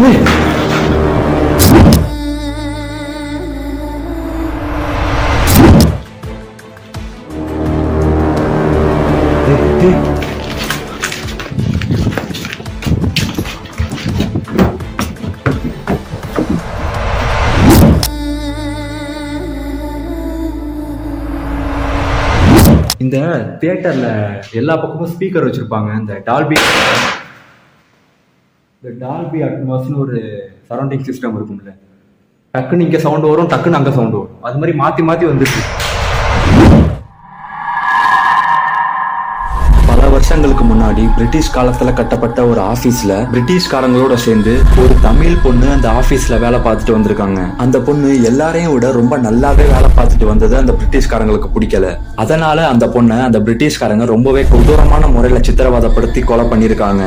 இந்த தியேட்டர்ல எல்லா பக்கமும் ஸ்பீக்கர் வச்சிருப்பாங்க. இந்த டால்பி அட்மாஸ்னு ஒரு சரௌண்டிங் சிஸ்டம் இருக்கும்ல. டக்குன்னு இங்க சவுண்ட் வரும், டக்குன்னு அங்க சவுண்ட் வரும். அது மாதிரி மாத்தி மாத்தி வந்துருக்கு. பல வருஷங்களுக்கு முன்னாடி பிரிட்டிஷ் காலத்துல கட்டப்பட்ட ஒரு ஆபீஸ்ல பிரிட்டிஷ்காரங்களோட சேர்ந்து ஒரு தமிழ் பொண்ணு அந்த ஆபீஸ்ல வேலை பார்த்துட்டு வந்திருக்காங்க. அந்த பொண்ணு எல்லாரையும் விட ரொம்ப நல்லாவே வேலை பார்த்துட்டு வந்தது அந்த பிரிட்டிஷ்காரங்களுக்கு பிடிக்கல. அதனால அந்த பொண்ணை அந்த பிரிட்டிஷ்காரங்க ரொம்பவே கொடூரமான முறையில சித்திரவதைப்படுத்தி கொலை பண்ணிருக்காங்க.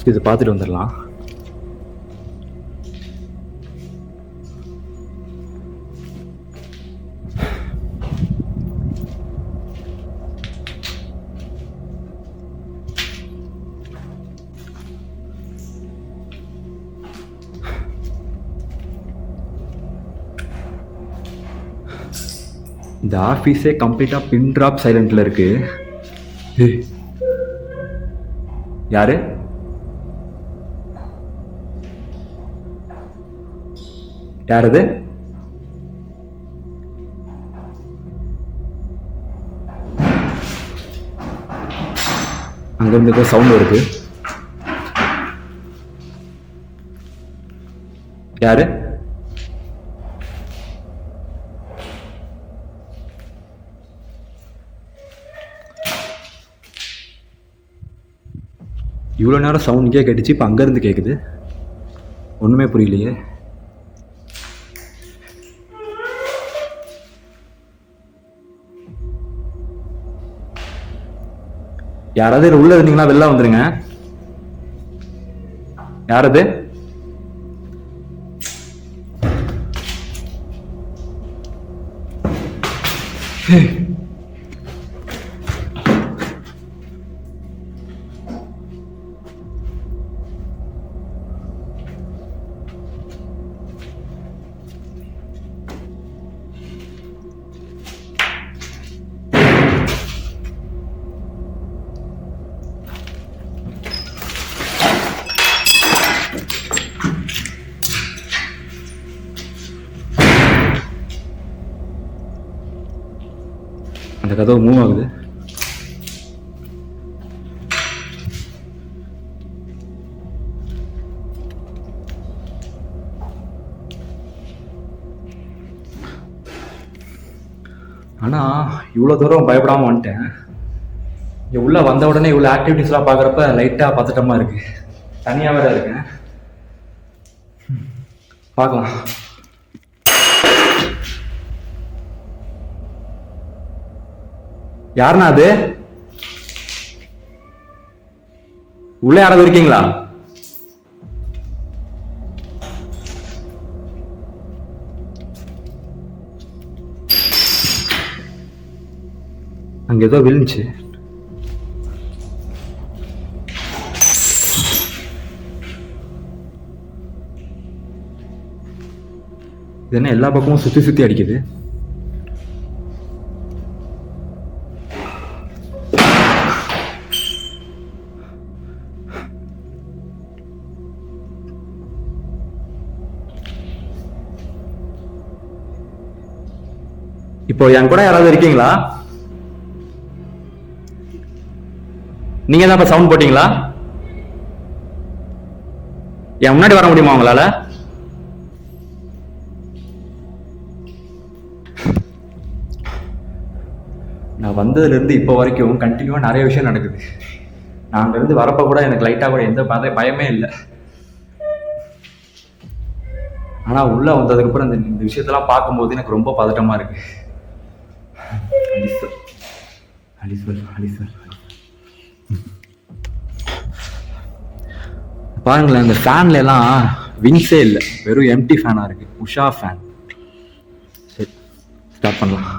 இதை பார்த்துட்டு வந்துடலாம். இந்த ஆஃபீஸே கம்ப்ளீட்டா பின் டிராப் சைலண்ட்ல இருக்கு. யாரு? யாரது? அங்கிருந்து ஏதோ சவுண்ட் வருது. யாரு? இவ்வளோ நேரம் சவுண்ட் கேட்டுச்சு, இப்போ அங்கேருந்து கேட்குது. ஒன்றுமே புரியலையே. யாராவது உள்ள இருந்தீங்கன்னா வெளில வந்துருங்க. யாரது? அந்த கதவு மூவ் ஆகுது. ஆனா இவ்வளவு தூரம் பயப்படாம வந்துட்டேன். இங்க உள்ள வந்த உடனே இவ்வளவு ஆக்டிவிட்டிஸ் எல்லாம் பாக்குறப்ப லைட்டா பதட்டமா இருக்கு. தனியா வேற இருக்கேன். பார்க்கலாம். யாருன்னா அது? உள்ள யாராவது இருக்கீங்களா? அங்க ஏதோ விழுந்துச்சு. இது என்ன எல்லா பக்கமும் சுத்தி சுத்தி அடிக்குது? இப்போ என் கூட யாராவது இருக்கீங்களா? நீங்க தான் இப்ப சவுண்ட் போட்டீங்களா? என் முன்னாடி வர முடியுமா உங்களால? நான் வந்ததுல இருந்து இப்போ வரைக்கும் கண்டினியூவா நிறைய விஷயம் நடக்குது. நான் அங்கிருந்து வரப்ப கூட எனக்கு லைட்டா கூட எந்த பயமே இல்லை. ஆனா உள்ள வந்ததுக்கு அப்புறம் இந்த விஷயத்தெல்லாம் பார்க்கும்போது எனக்கு ரொம்ப பதட்டமா இருக்கு. பாருங்களேன், இந்த ஃபேன்ல எல்லாம் விங்ஸே இல்லை, வெறும் எம்டி ஃபேனா இருக்கு. உஷா ஃபேன். சரி, ஸ்டார்ட் பண்ணலாம்.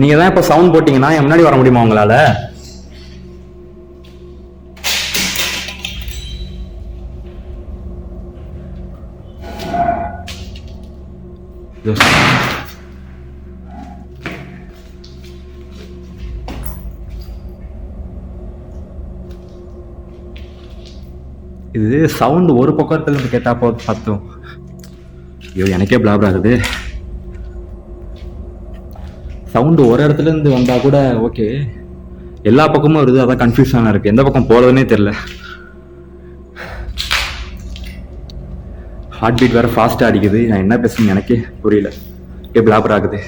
நீங்க தான் இப்ப சவுண்ட் போட்டீங்கன்னா என் முன்னாடி வர முடியுமா உங்களால? இது சவுண்ட் ஒரு பக்கத்துல இருந்து கேட்டா பார்த்தோம். ஐயோ, எனக்கே பிளாபர் ஆகுது. சவுண்டு ஒரு இடத்துல இருந்து வந்தா கூட ஓகே, எல்லா பக்கமும் வருது, அதான் கன்ஃபியூஷனா இருக்கு, எந்த பக்கம் போறதுன்னே தெரியல. ஹார்ட் பீட் வேற ஃபாஸ்டா அடிக்குது, நான் என்ன பேசுறேன்னு எனக்கே புரியல, பிளாபர் ஆகுது.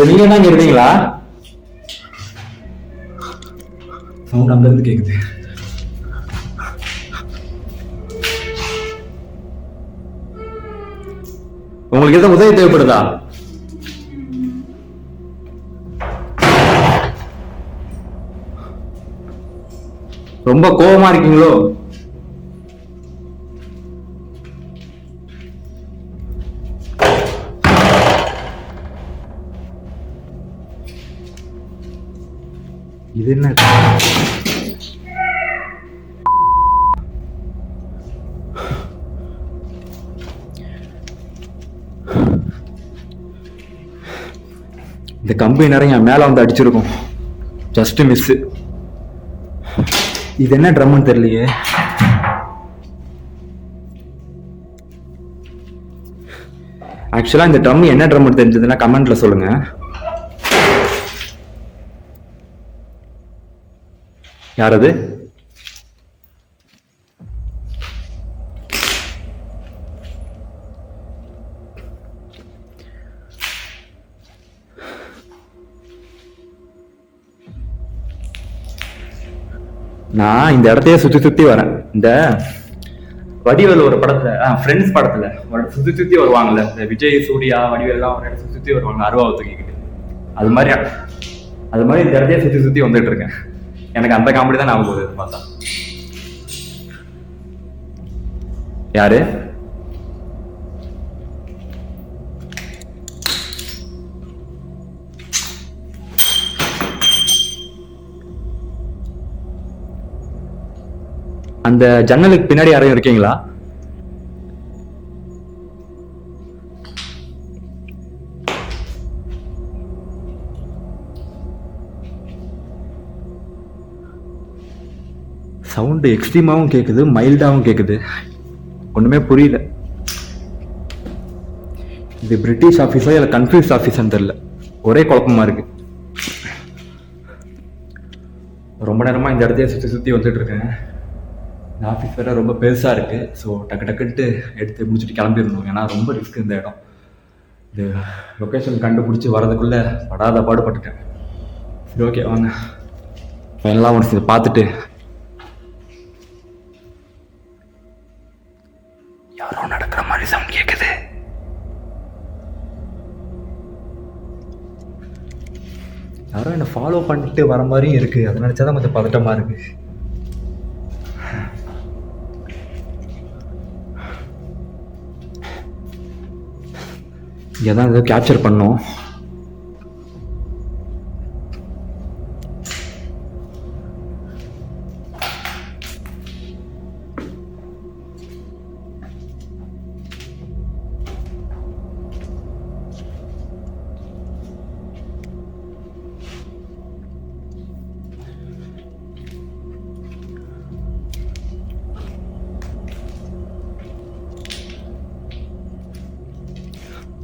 நீங்க தான் இங்க இருக்கீங்களா? சவுண்ட் அங்க இருந்து கேக்குது. உங்களுக்கு எதாவது உதவி தேவைப்படுதா? ரொம்ப கோபமா இருக்கீங்களோ? இது என்ன? இந்த கம்பி நிறைய மேல வந்து அடிச்சிருக்கும், ஜஸ்ட் மிஸ். இது என்ன ட்ரம்னு தெரியலையே. ஆக்சுவலா இந்த ட்ரம் என்ன ட்ரம் தெரிஞ்சதுன்னா கமெண்ட்ல சொல்லுங்க. யார் அது? நான் இந்த இடத்தையே சுத்தி சுத்தி வரேன். இந்த வடிவேல் ஒரு படத்துல, ஃப்ரெண்ட்ஸ் படத்துல சுத்தி சுத்தி வருவாங்கல்ல, இந்த விஜய், சூர்யா, வடிவேல் எல்லாம் ஒரு இடத்துல சுத்தி வருவாங்க அருவாவை தூக்கிக்கிட்டு. அது மாதிரி இந்த இடத்தையே சுத்தி சுத்தி வந்துட்டு இருக்கேன். எனக்கு அந்த காமெடி தான் ஞாபகம் போகுது பார்த்தா. யாரு? அந்த ஜன்னலுக்கு பின்னாடி யாரையும் இருக்கீங்களா? சவுண்டு எக்ஸ்ட்ரீமாவும் கேக்குது, மைல்டாவும் கேக்குது, ஒண்ணுமே புரியல. இது பிரிட்டிஷ் ஆபீஸா இல்ல கன்ஃபியூஸ் ஆபீஸான்னு தெரியல, ஒரே குழப்பமா இருக்கு. ரொம்ப நேரமா இந்த இடத்தையே சுத்தி சுத்தி வந்துட்டு இருக்கேன். இந்த ஆஃபீஸ் வேற ரொம்ப பெருசா இருக்கு. ஸோ டக்குன்ட்டு எடுத்து முடிச்சுட்டு கிளம்பிடணும், ஏன்னா ரொம்ப ரிஸ்க் இந்த இடம். இது லொக்கேஷன் கண்டுபிடிச்சி வரதுக்குள்ள படாத பாடுபட்டுட்டேன். சரி, ஓகே வாங்க ஃபைனலாக ஒன்று இதை பார்த்துட்டு. யாரோ நடக்கிற மாதிரி சவுண்ட் கேட்குது. யாரோ என்னை ஃபாலோ பண்ணிட்டு வர மாதிரியும் இருக்கு. அதை நினைச்சாதான் கொஞ்சம் பதட்டமா இருக்கு. இங்கே தான் ஏதோ கேப்சர் பண்ணோம்.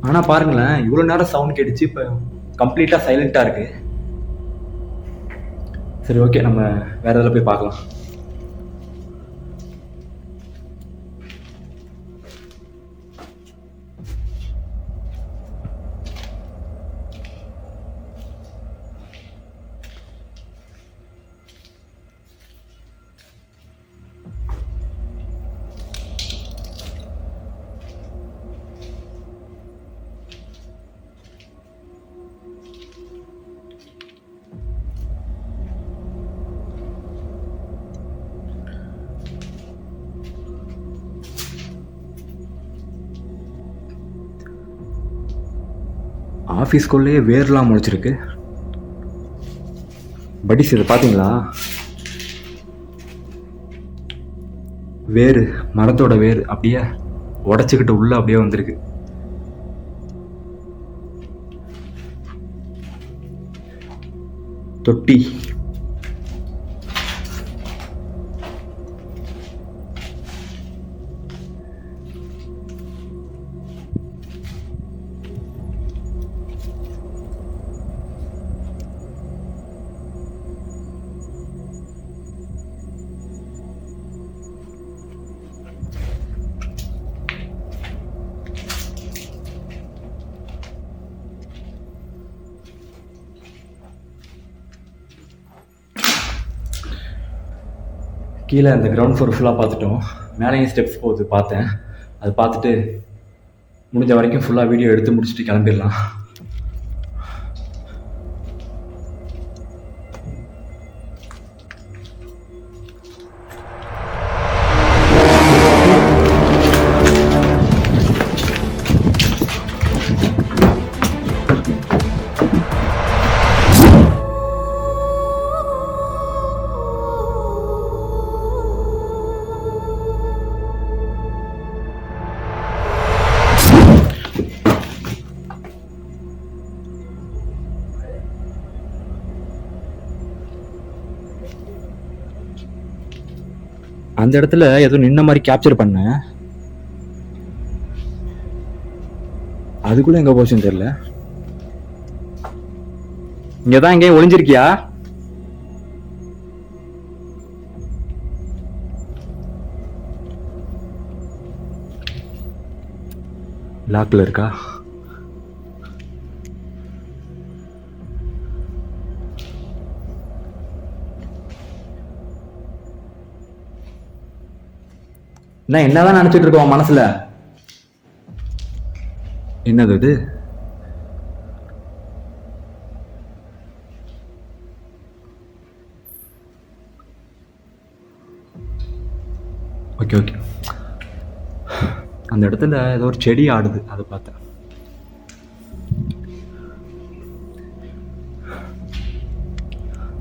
ஆனால் பாருங்களேன், இவ்வளோ நேரம் சவுண்ட் கேட்டுச்சு, இப்போ கம்ப்ளீட்டாக சைலண்ட்டாக இருக்கு. சரி, ஓகே, நம்ம வேற இதில் போய் பார்க்கலாம். ஆஃபீஸ்க்குள்ளேயே வேர்லாம் முளைச்சிருக்கு. படிஸ் இதை பார்த்தீங்களா? வேர், மரத்தோட வேர் அப்படியே உடச்சிக்கிட்டு உள்ள அப்படியே வந்திருக்கு. தொட்டி, கீழே அந்த கிரவுண்ட் ஃப்ளோர் ஃபுல்லாக பார்த்துட்டோம். மேலேயும் ஸ்டெப்ஸ் போகுது பார்த்தேன். அது பார்த்துட்டு முடிஞ்ச வரைக்கும் ஃபுல்லாக வீடியோ எடுத்து முடிச்சுட்டு கிளம்பிடலாம். அந்த இடத்துல ஏதோ நின்ன மாதிரி கேப்சர் பண்ணேன். அதுக்குள்ள எங்க போச்சுன்னு தெரியல. இங்கதான் எங்கேயும் ஒளிஞ்சிருக்கியா? லாக்ல இருக்கா? நான் என்னதான் நினைச்சிட்டு இருக்கோம் மனசுல? என்னது இது? ஓகே ஓகே, அந்த இடத்துல ஏதோ ஒரு செடி ஆடுது, அதை பார்த்தேன்.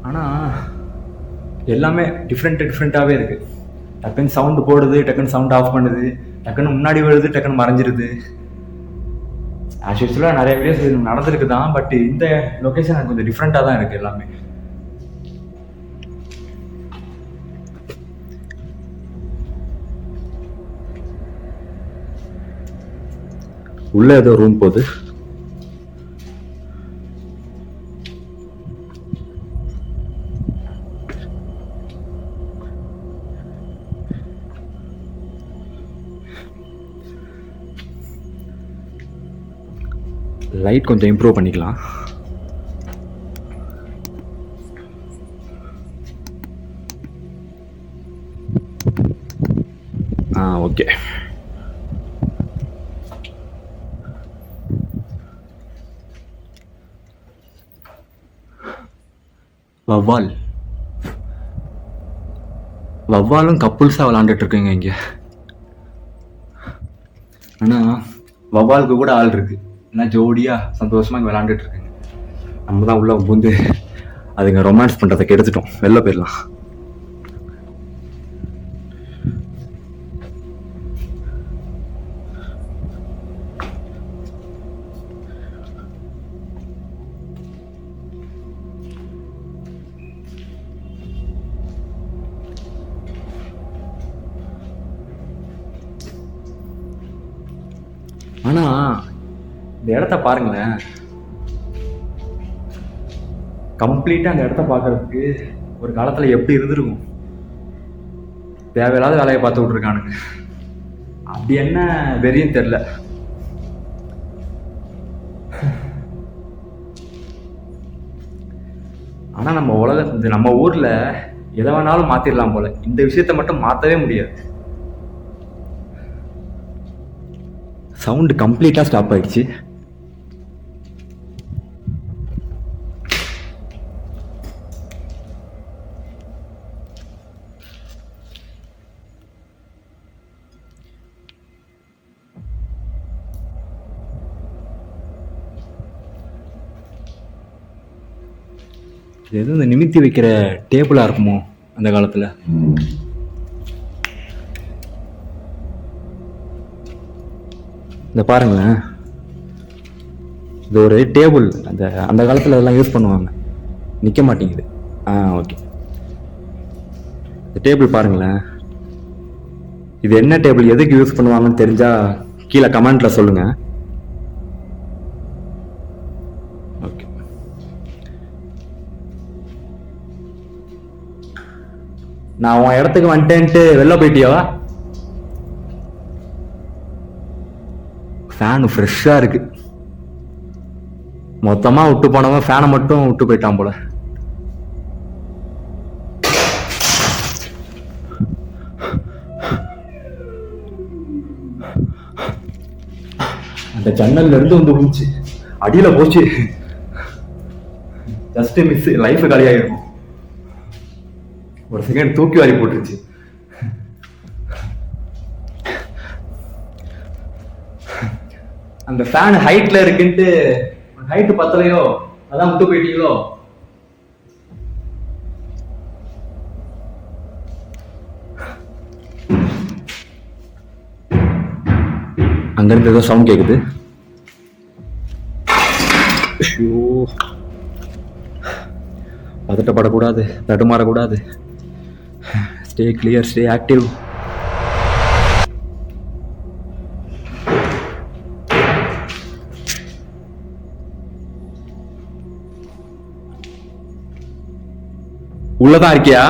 ஆனா எல்லாமே டிஃப்ரெண்ட்டாகவே இருக்கு. டக்குன்னு சவுண்டு போடுது, டக்குன்னு சவுண்ட் ஆஃப் பண்ணுது, டக்குன்னு முன்னாடி வருது, டக்குன்னு மறைஞ்சிருது. ஆஸ் யூஸ்வலாக நிறைய வீடியோஸ் நடந்திருக்கு தான், பட் இந்த லொக்கேஷன் எனக்கு கொஞ்சம் டிஃப்ரெண்ட்டாக தான் இருக்குது எல்லாமே. உள்ள ஏதோ ரூம் போகுது. லைட் கொஞ்சம் இம்ப்ரூவ் பண்ணிக்கலாம். ஓகே. வவ்வாலும் கப்புள்ஸாக விளாண்டுட்டு இருக்குங்க இங்க. ஆனா வவ்வாலுக்கு கூட ஆள் இருக்கு, ஏன்னா ஜோடியா சந்தோஷமா இங்க விளாண்டுட்டு இருக்குங்க. நம்ம தான் உள்ள புந்து அதுங்க ரொமான்ஸ் பண்றதை கெடுத்துட்டோம். வெளில போயிடலாம். ஆனா இந்த இடத்த பாருங்களேன், கம்ப்ளீட்டாக அந்த இடத்த பார்க்கறதுக்கு ஒரு காலத்தில் எப்படி இருந்திருக்கும். தேவையில்லாத வேலையை பார்த்து விட்ருக்கானுங்க. அப்படி என்ன வெறியும் தெரில. ஆனால் நம்ம ஊரில் எதை வேணாலும் மாற்றிடலாம் போல, இந்த விஷயத்த மட்டும் மாற்றவே முடியாது. சவுண்டு கம்ப்ளீட்டாக ஸ்டாப் ஆயிடுச்சு. இது எதுவும் இந்த நிமித்தி வைக்கிற டேபிளாக இருக்குமோ அந்த காலத்தில். இந்த பாருங்களேன், இது ஒரு டேபிள். அந்த காலத்தில் அதெல்லாம் யூஸ் பண்ணுவாங்க. நிற்க மாட்டேங்குது. ஓகே. இந்த டேபிள் பாருங்களேன், இது என்ன டேபிள், எதுக்கு யூஸ் பண்ணுவாங்கன்னு தெரிஞ்சா கீழே கமெண்ட்ல சொல்லுங்க. ஓகே. நான் உன் இடத்துக்கு வந்துட்டேன்ட்டு வெளில போயிட்டியாவா? ஃபேனு ஃப்ரெஷ்ஷாக இருக்கு. மொத்தமாக விட்டு போனவன் ஃபேனை மட்டும் விட்டு போயிட்டான் போல. அந்த ஜன்னல்ல இருந்து வந்து விழுந்துச்சு, அடியில போச்சு. ஜஸ்ட் மிஸ், லைஃப் காலியாயிருக்கும். ஒரு செகண்ட் தூக்கி வாரி போட்டுருச்சு. அந்த ஃபேன் ஹைட்ல இருக்குன்ட்டு ஹைட் பத்தலையோ, அதான் விட்டு போயிட்டீங்களோ? அங்கிருந்து ஏதோ சவுண்ட் கேக்குது. பதட்டப்படக்கூடாது, தடுமாறக்கூடாது. Stay clear, stay active. உள்ளதான் இருக்கியா?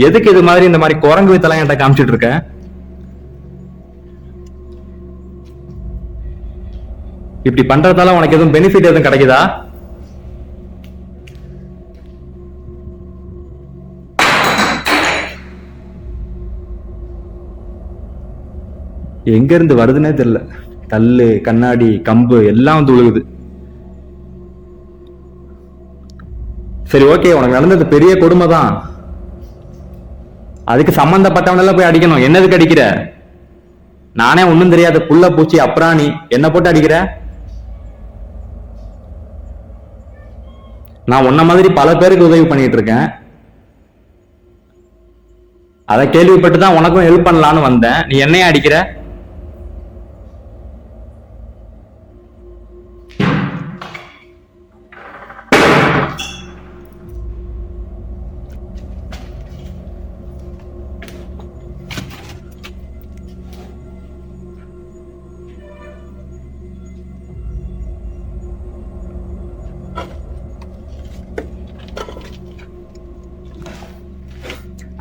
எதுக்கு இது மாதிரி இந்த மாதிரி குரங்கு வித்தெல்லாம் என்கிட்ட காமிச்சிட்டு இருக்க? இப்படி பண்றதால உனக்கு எதுவும் பெனிஃபிட் எதுவும் கிடைக்குதா? எங்க இருந்து வருதுன்னே தெரியல. கல்லு, கண்ணாடி, கம்பு எல்லாம் வந்து விழுகுது. சரி, ஓகே, உனக்கு நடந்தது பெரிய கொடுமை தான். அதுக்கு சம்பந்தப்பட்டவனெல்லாம் போய் அடிக்கணும். என்னதுக்கு அடிக்கிற? நானே ஒண்ணும் தெரியாத புள்ள பூச்சி அப்ராணி என்ன போட்டு அடிக்கிற? நான் உன்ன மாதிரி பல பேருக்கு உதவி பண்ணிட்டு இருக்கேன். அதை கேள்விப்பட்டு தான் உனக்கும் ஹெல்ப் பண்ணலான்னு வந்தேன். நீ என்னைய அடிக்கிற?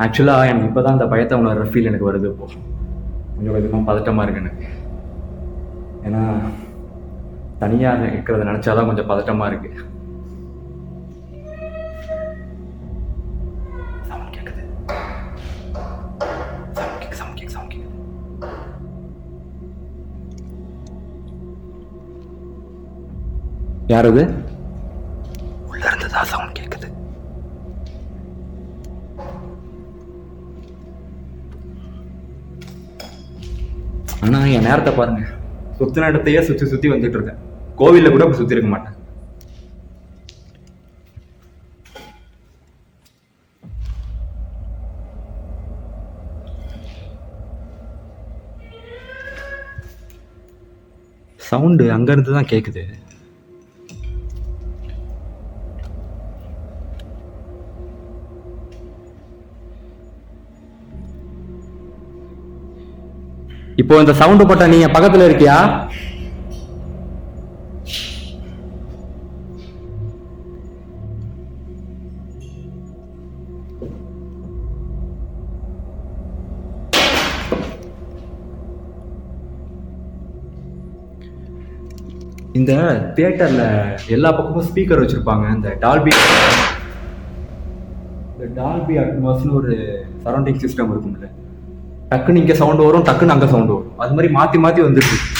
ஆக்சுவலாக எனக்கு இப்போ தான் அந்த பயத்தை உணர்ற ஃபீல் எனக்கு வருது. இப்போ கொஞ்சம் கொஞ்சமாக பதட்டமாக இருக்கு எனக்கு. ஏன்னா தனியாக இருக்கிறத நினச்சாதான் கொஞ்சம் பதட்டமாக இருக்கு. யார் அது? உள்ள இருந்துதான் சவுண்ட் கேட்குது. ஆனா என் நேரத்தை பாருங்க, சுத்தின இடத்தையே சுத்தி சுத்தி வந்துட்டு இருக்கேன். கோவில்ல கூட அப்படி சுத்தி இருக்க மாட்டேன். சவுண்டு அங்க இருந்து தான் கேக்குது. இப்போ இந்த சவுண்டு போட்ட நீங்க பக்கத்துல இருக்கியா? இந்த தியேட்டர்ல எல்லா பக்கமும் ஸ்பீக்கர் வச்சிருப்பாங்க. இந்த டால்பி அட்மாஸ்னு ஒரு சரௌண்டிங் சிஸ்டம் இருக்கும்ல. டக்குன்னு இங்க சவுண்ட் வரும், டக்குன்னு அங்க சவுண்ட் வரும். அது மாதிரி மாத்தி மாத்தி வந்துட்டு இருக்கு.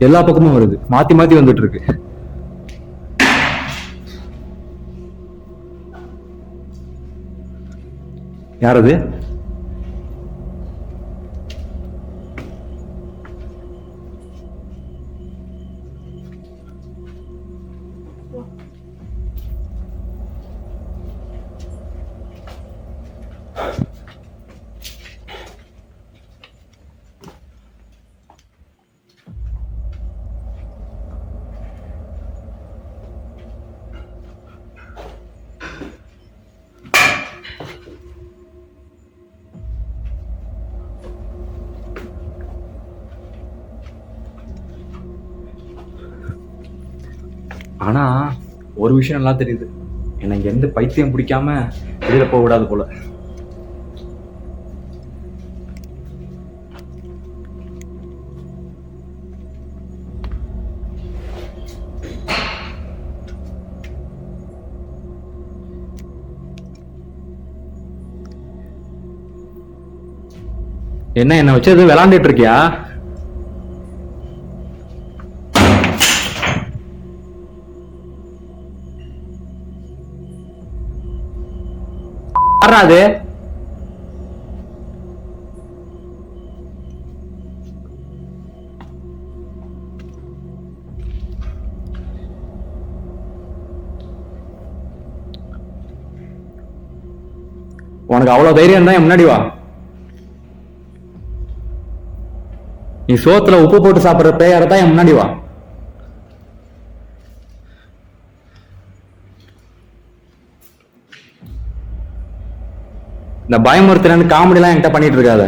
எல்லா பக்கமும் வருது, மாத்தி மாத்தி வந்துட்டு இருக்கு. யார் அது? ஆனா ஒரு விஷயம் நல்லா தெரியுது, எனக்கு எந்த பைத்தியம் பிடிக்காம வெளியில போக விடாது போல. என்ன வச்சு எதுவும் விளாண்டுட்டு இருக்கியா? அது உனக்கு அவ்வளவு தைரியம் தான் முன்னாடி வா. நீ சோத்துல உப்பு போட்டு சாப்பிடுற பேயார தான் என் முன்னாடி வா. இந்த பயமுறுத்துறன்னு காமெடி எல்லாம் என்கிட்ட பண்ணிட்டு இருக்காத.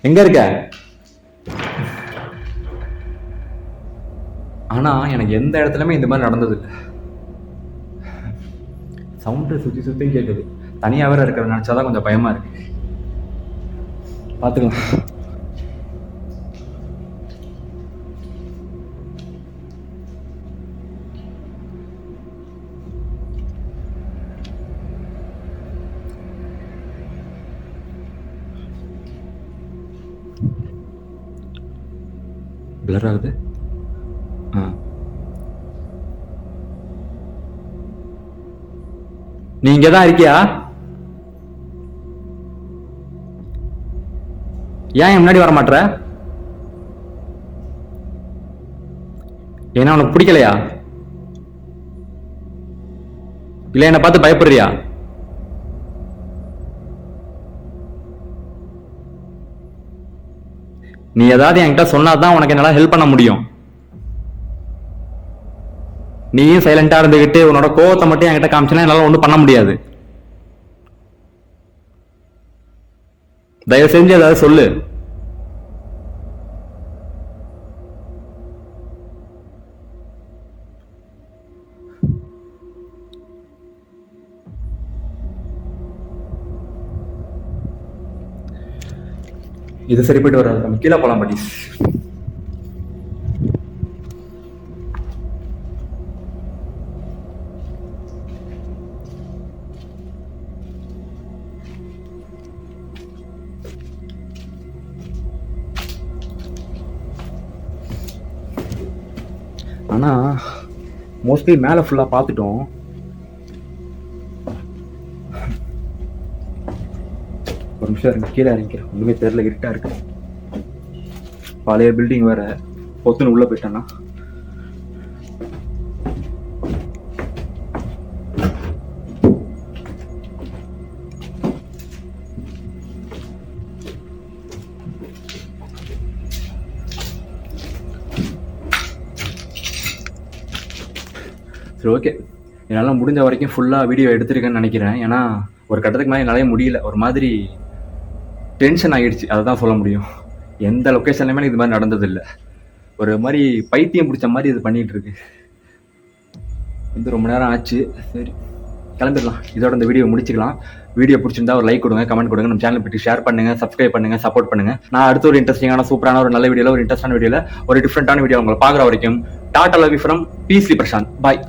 எங்க இருக்க? ஆனா எனக்கு எந்த இடத்துலயுமே இந்த மாதிரி நடந்தது இல்லை. சவுண்டு சுத்தி சுத்தி கேட்குது. தனியா வேற இருக்கிற நினைச்சாதான் கொஞ்சம் பயமா இருக்கு. பாத்துக்கலாம். பிளர் ஆகுது. நீ இங்கதான் இருக்கியா? ஏன் முன்னாடி வர மாட்ற? ஏன்னா உனக்கு பிடிக்கலையா? இல்ல என்ன பார்த்து பயப்படுறியா? நீ ஏதாவது என்கிட்ட சொன்னாதான் உனக்கு என்னால ஹெல்ப் பண்ண முடியும். நீயும் சைலண்டா இருந்துகிட்டு உன்னோட கோவத்தை மட்டும் என்கிட்ட காமிச்சுனா என்னால ஒண்ணும் பண்ண முடியாது. தயவு செஞ்சு ஏதாவது சொல்லு. இது சரிப்பட்டு வராது, நம்ம கீழே போலாம் பட்டீஸ். ஆனா மோஸ்ட்லி மேல ஃபுல்லா பார்த்துட்டோம். ஒரு நிமிஷம் இருங்க, கீழே இறங்கிக்கிறேன். ஒண்ணுமே தெரியல, இருட்டா இருக்கு. பழைய பில்டிங் வேற, பொத்துன்னு உள்ள போயிட்டானா. சரி, ஓகே. என்னால் முடிஞ்ச வரைக்கும் ஃபுல்லாக வீடியோ எடுத்திருக்கேன்னு நினைக்கிறேன். ஏன்னா ஒரு கட்டத்துக்கு மேலே என்னாலே முடியல. ஒரு மாதிரி டென்ஷன் ஆகிடுச்சு, அதை தான் சொல்ல முடியும். எந்த லொக்கேஷன்லையுமே இது மாதிரி நடந்ததில்லை. ஒரு மாதிரி பைத்தியம் பிடிச்ச மாதிரி இது பண்ணிகிட்டு இருக்கு. ரொம்ப நேரம் ஆச்சு. சரி, கிளம்பிடலாம். இதோட இந்த வீடியோ முடிச்சுக்கலாம். வீடியோ பிடிச்சிருந்தா ஒரு லைக் கொடுங்க, கமெண்ட் கொடுங்க, நம்ம சேனல் பற்றி ஷேர் பண்ணுங்க, சப்ஸ்கிரைப் பண்ணுங்க, சப்போர்ட் பண்ணுங்க. நான் அடுத்த ஒரு இன்ட்ரெஸ்டிங்கான சூப்பரான ஒரு நல்ல வீடியோல, ஒரு இன்ட்ரெஸ்டான வீடியோல, ஒரு டிஃப்ரெண்டான வீடியோ உங்களை பார்க்குற வரைக்கும் டாடா லவ் யூ ஃப்ரம் பீஸ்லி பிரசாந்த். பாய்.